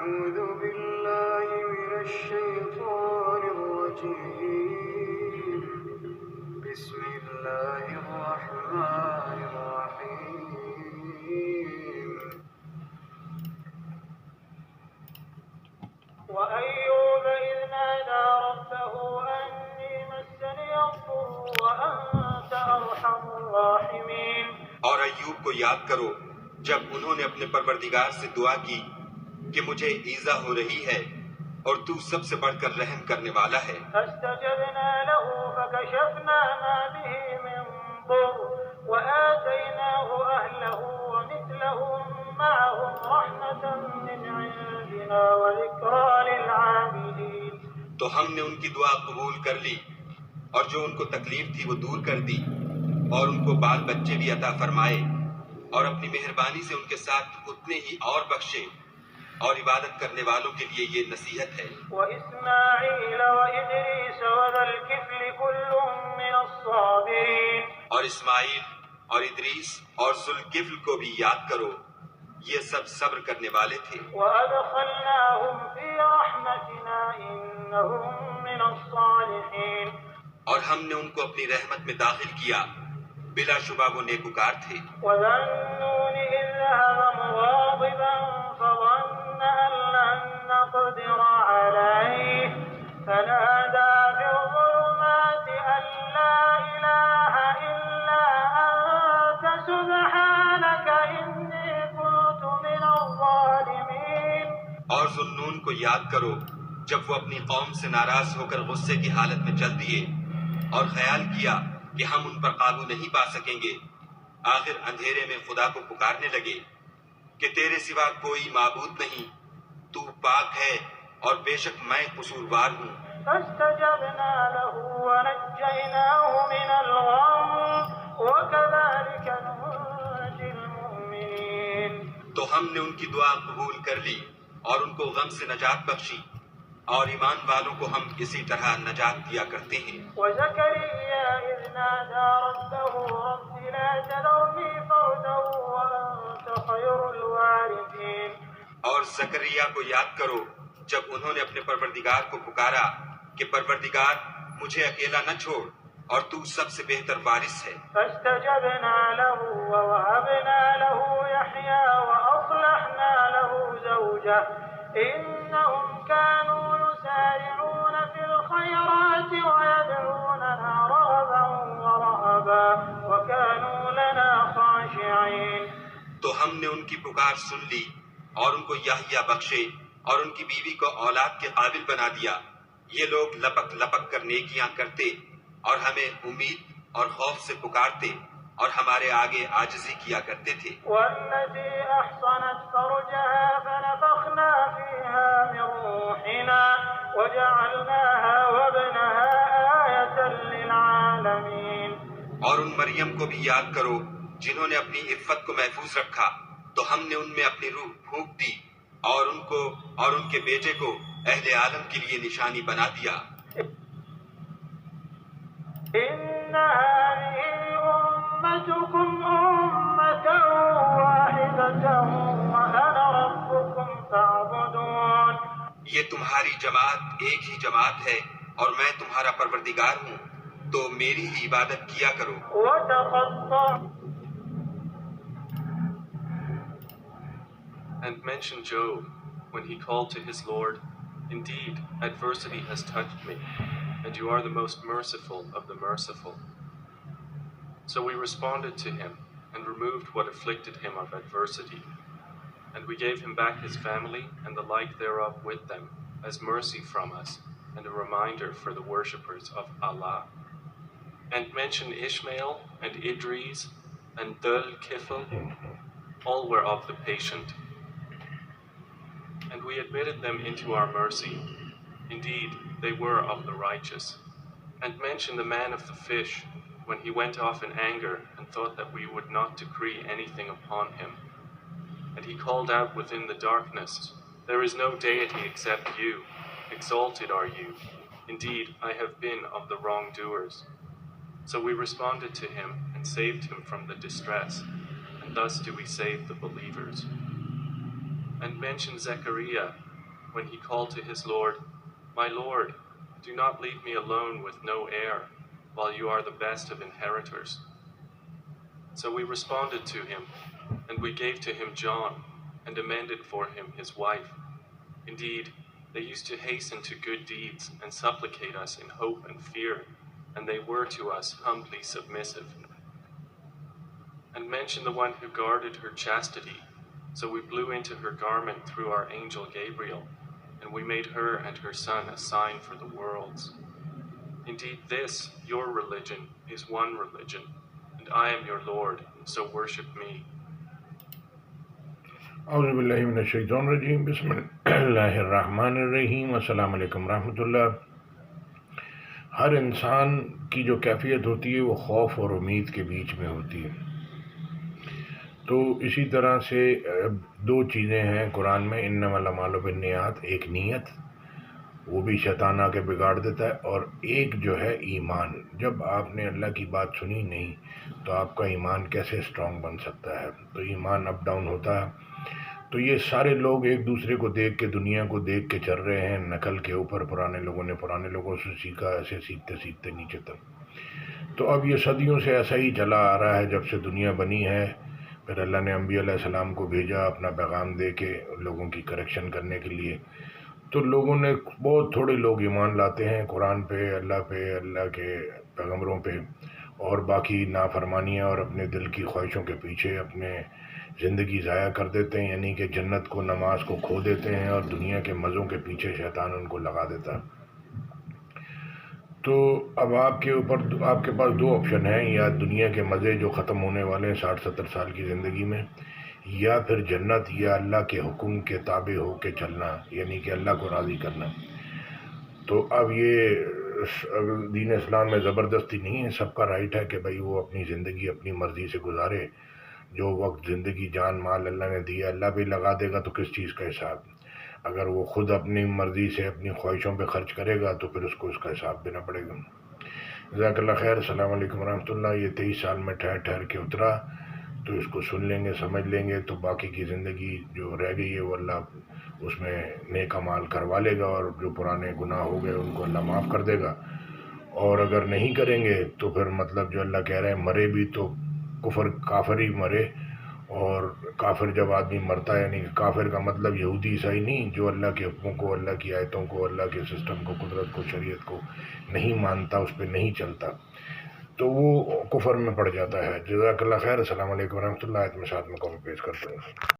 أعوذ بالله من الشيطان الرجيم بسم الله الرحمن الرحيم وأيوب إذ نادى ربه أني مسني الضر وأنت أرحم الراحمين. اور ایوب کو یاد کرو جب انہوں نے اپنے پروردگار سے دعا کی کہ مجھے ایذا ہو رہی ہے اور تو سب سے بڑھ کر رحم کرنے والا ہے. فاستجبنا له فكشفنا ما به من ضر وآتيناه أهله ومثلهم معهم رحمة من عندنا وذكرى للعابدين. تو ہم نے ان کی دعا قبول کر لی اور جو ان کو تکلیف تھی وہ دور کر دی اور ان کو بال بچے بھی عطا فرمائے اور اپنی مہربانی سے ان کے ساتھ اتنے ہی اور بخشے اور عبادت کرنے والوں کے لیے یہ نصیحت ہے. وإسماعيل وإدريس وذا الكفل كل من الصابرين. اور اسماعیل اور ادریس اور ذوالکفل کو بھی یاد کرو یہ سب صبر کرنے والے تھے. وأدخلناهم في رحمتنا إنهم من الصالحين. اور ہم نے ان کو اپنی رحمت میں داخل کیا بلا شبہ وہ نیکوکار تھے. وذا النون إذ ذهب مغاضبا فظن أن لن نقدر عليه فنادى في الظلمات أن لا إله إلا أنت سبحانك إني كنت من الظالمين. اور ذوالنون کو یاد کرو جب وہ اپنی قوم سے ناراض ہو کر غصے کی حالت میں چل دیے اور خیال کیا کہ ہم ان پر قابو نہیں پا سکیں گے. آخر اندھیرے میں خدا کو پکارنے لگے کہ تیرے سوا کوئی معبود نہیں، تو پاک ہے اور بے شک میں قصوروار ہوں. فاستجبنا له ونجيناه من الغم وكذلك ننجي المؤمنين. تو ہم نے ان کی دعا قبول کر لی اور ان کو غم سے نجات بخشی اور ایمان والوں کو ہم اسی طرح نجات دیا کرتے ہیں. وزكريا إذ نادى ربه رب لا تذرني فردا وأنت خير الوارثين. اور زکریا کو یاد کرو جب انہوں نے اپنے پروردگار کو پکارا کہ پروردگار مجھے اکیلا نہ چھوڑ اور تو سب سے بہتر وارث ہے. فاستجبنا له ووهبنا له يحيى وأصلحنا له زوجه إنهم كانوا يسارعون في الخيرات ويدعوننا رغبا ورهبا وكانوا لنا خاشعين. تو ہم نے ان کی پکار سن لی اور ان کو یحییٰ بخشے اور ان کی بیوی کو اولاد کے قابل بنا دیا. یہ لوگ لپک لپک کر نیکیاں کرتے اور ہمیں امید اور خوف سے پکارتے اور ہمارے آگے عاجزی کیا کرتے تھے. والتي أحصنت فرجها فنفخنا فيها من روحنا وجعلناها وابنها آية للعالمين. اور ان مریم کو بھی یاد کرو جنہوں نے اپنی عفت کو محفوظ رکھا تو ہم نے ان میں اپنی روح پھونک دی اور ان کو اور ان کے بیٹے کو اہل عالم کے لیے نشانی بنا دیا. إن هذه أمتكم أمة واحدة وأنا ربكم فاعبدون. یہ تمہاری جماعت ایک ہی جماعت ہے اور میں تمہارا پروردگار ہوں تو میری ہی عبادت کیا کرو. وتقطع. And mention Job when he called to his Lord, "Indeed, adversity has touched me, and you are the most merciful of the merciful." So we responded to him and removed what afflicted him of adversity. And we gave him back his family and the like thereof with them, as mercy from us, and a reminder for the worshippers of Allah. And mention Ishmael and Idris and Dhul-Kifl, all were of the patient. And we admitted them into our mercy. Indeed, they were of the righteous. And mention the man of the fish, when he went off in anger and thought that we would not decree anything upon him. And he called out within the darkness, "There is no deity except you. Exalted are you. Indeed, I have been of the wrongdoers." So we responded to him and saved him from the distress, and thus do we save the believers. And mention Zechariah when he called to his Lord, "My Lord, do not leave me alone with no heir, while you are the best of inheritors." So we responded to him, and we gave to him John, and amended for him his wife. Indeed, they used to hasten to good deeds and supplicate us in hope and fear, and they were to us humbly submissive. And mention the one who guarded her chastity. So we blew into her garment through our angel Gabriel, and we made her and her son a sign for the worlds. Indeed, this, your religion, is one religion, and I am your Lord, so worship me. اعوذ باللہ من الشیطان الرجیم بسم اللہ الرحمن الرحیم السلام علیکم رحمۃ اللہ۔ ہر انسان کی جو کیفیت ہوتی ہے وہ خوف اور امید کے بیچ میں ہوتی ہے۔ تو اسی طرح سے دو چیزیں ہیں قرآن میں، انما الاعمال بالنیات، ایک نیت وہ بھی شیطان آ کے بگاڑ دیتا ہے، اور ایک جو ہے ایمان۔ جب آپ نے اللہ کی بات سنی نہیں تو آپ کا ایمان کیسے اسٹرانگ بن سکتا ہے؟ تو ایمان اپ ڈاؤن ہوتا ہے۔ تو یہ سارے لوگ ایک دوسرے کو دیکھ کے، دنیا کو دیکھ کے چل رہے ہیں نقل کے اوپر، پرانے لوگوں نے پرانے لوگوں سے سیکھا، ایسے سیکھتے سیکھتے نیچے تک۔ تو اب یہ صدیوں سے ایسا ہی چلا آ رہا ہے، جب سے دنیا بنی ہے۔ پھر اللہ نے انبیاء علیہ السلام کو بھیجا اپنا پیغام دے کے لوگوں کی کریکشن کرنے کے لیے۔ تو لوگوں نے، بہت تھوڑے لوگ ایمان لاتے ہیں قرآن پہ، اللہ کے پیغمبروں پہ، اور باقی نافرمانیاں اور اپنے دل کی خواہشوں کے پیچھے اپنے زندگی ضائع کر دیتے ہیں، یعنی کہ جنت کو، نماز کو کھو دیتے ہیں، اور دنیا کے مزوں کے پیچھے شیطان ان کو لگا دیتا ہے۔ تو اب آپ کے پاس دو آپشن ہیں، یا دنیا کے مزے جو ختم ہونے والے ہیں 60-70 سال کی زندگی میں، یا پھر جنت، یا اللہ کے حکم کے تابع ہو کے چلنا، یعنی کہ اللہ کو راضی کرنا۔ تو اب یہ دین اسلام میں زبردستی نہیں ہے، سب کا رائٹ ہے کہ بھائی وہ اپنی زندگی اپنی مرضی سے گزارے۔ جو وقت، زندگی، جان، مال اللہ نے دیا، اللہ بھی لگا دے گا، تو کس چیز کا حساب؟ اگر وہ خود اپنی مرضی سے اپنی خواہشوں پہ خرچ کرے گا تو پھر اس کو اس کا حساب دینا پڑے گا۔ جزاک اللہ خیر۔ السلام علیکم ورحمۃ اللہ۔ یہ 23 سال میں ٹھہر کے اترا، تو اس کو سن لیں گے، سمجھ لیں گے، تو باقی کی زندگی جو رہ گئی ہے وہ اللہ اس میں نیک اعمال کروا لے گا، اور جو پرانے گناہ ہو گئے ان کو اللہ معاف کر دے گا۔ اور اگر نہیں کریں گے تو پھر مطلب جو اللہ کہہ رہے ہیں، مرے بھی تو کافر ہی مرے۔ اور کافر جب آدمی مرتا ہے، یعنی کہ کافر کا مطلب یہودی عیسائی نہیں، جو اللہ کے حکموں کو، اللہ کی آیتوں کو، اللہ کے سسٹم کو، قدرت کو، شریعت کو نہیں مانتا، اس پہ نہیں چلتا، تو وہ کفر میں پڑ جاتا ہے۔ جزاک اللہ خیر۔ السلام علیکم ورحمۃ اللہ۔ آیت میں ساتھ میں کافی پیش کرتا ہوں۔